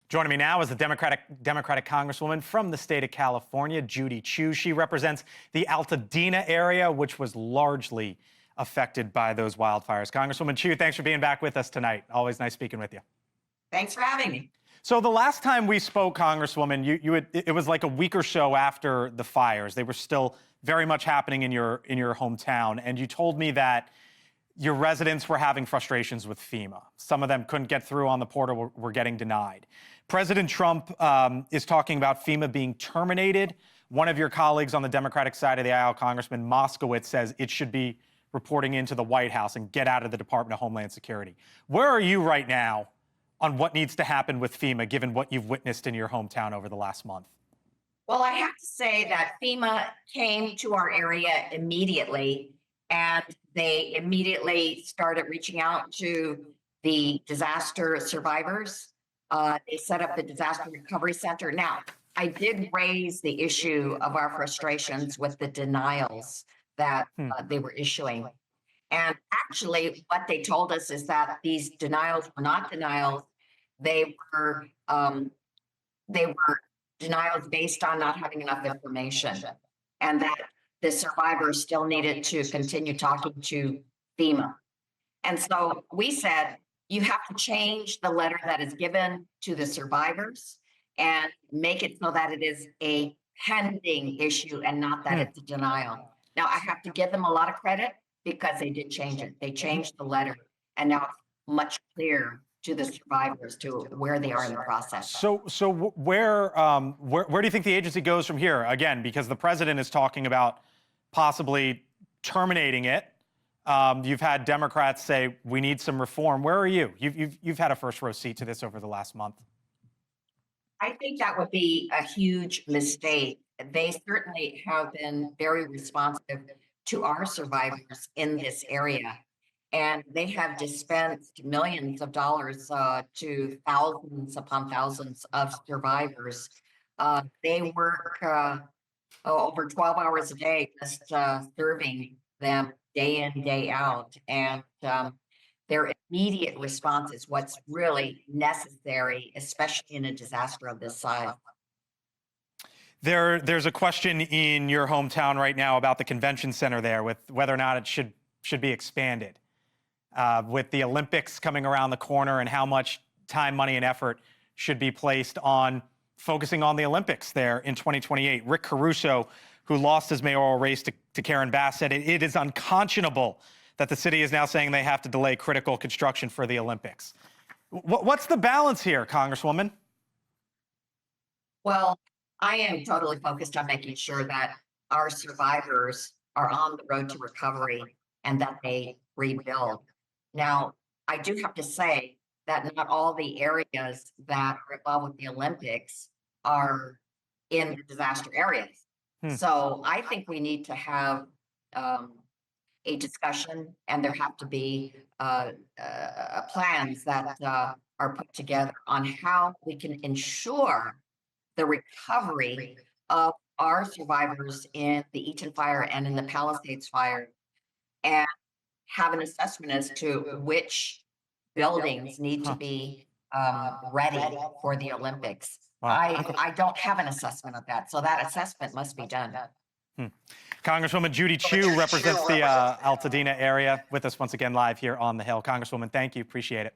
Joining me now is the Democratic Congresswoman from the state of California, Judy Chu. She represents the Altadena area, which was largely affected by those wildfires. Congresswoman Chu, thanks for being back with us tonight. Always nice speaking with you. Thanks for having me. So the last time we spoke, Congresswoman, it was like a week or so after the fires. They were still very much happening in your hometown, and you told me that your residents were having frustrations with FEMA. Some of them couldn't get through on the portal, were getting denied. President Trump is talking about FEMA being terminated. One of your colleagues on the Democratic side of the aisle, Congressman Moskowitz, says it should be reporting into the White House and get out of the Department of Homeland Security. Where are you right now on what needs to happen with FEMA, given what you've witnessed in your hometown over the last month? Well, I have to say that FEMA came to our area immediately, and they immediately started reaching out to the disaster survivors. They set up the Disaster Recovery Center. Now, I did raise the issue of our frustrations with the denials that they were issuing. And actually, what they told us is that these denials were not denials. They were denials based on not having enough information, and that the survivors still needed to continue talking to FEMA. And so we said, you have to change the letter that is given to the survivors and make it so that it is a pending issue and not that it's a denial. Now, I have to give them a lot of credit because they did change it. They changed the letter, and now it's much clearer to the survivors to where they are in the process. So where do you think the agency goes from here? Again, because the president is talking about possibly terminating it. You've had Democrats say we need some reform. Where are you? You've had a first row seat to this over the last month. I think that would be a huge mistake. They certainly have been very responsive to our survivors in this area, and they have dispensed millions of dollars to thousands upon thousands of survivors. They work over 12 hours a day, just serving them day in, day out. And their immediate response is what's really necessary, especially in a disaster of this size. There's a question in your hometown right now about the convention center there, with whether or not it should be expanded. With the Olympics coming around the corner, and how much time, money, and effort should be placed on focusing on the Olympics there in 2028. Rick Caruso, who lost his mayoral race to Karen Bass, said it is unconscionable that the city is now saying they have to delay critical construction for the Olympics. What's the balance here, Congresswoman? Well, I am totally focused on making sure that our survivors are on the road to recovery and that they rebuild. Now, I do have to say that not all the areas that are involved with the Olympics are in the disaster areas. So I think we need to have a discussion, and there have to be plans that are put together on how we can ensure the recovery of our survivors in the Eaton fire and in the Palisades fire, and have an assessment as to which buildings need to be ready for the Olympics. Wow. I don't have an assessment of that, so that assessment must be done. Congresswoman Judy Chu represents the Altadena area, with us once again live here on the Hill. Congresswoman, thank you. Appreciate it.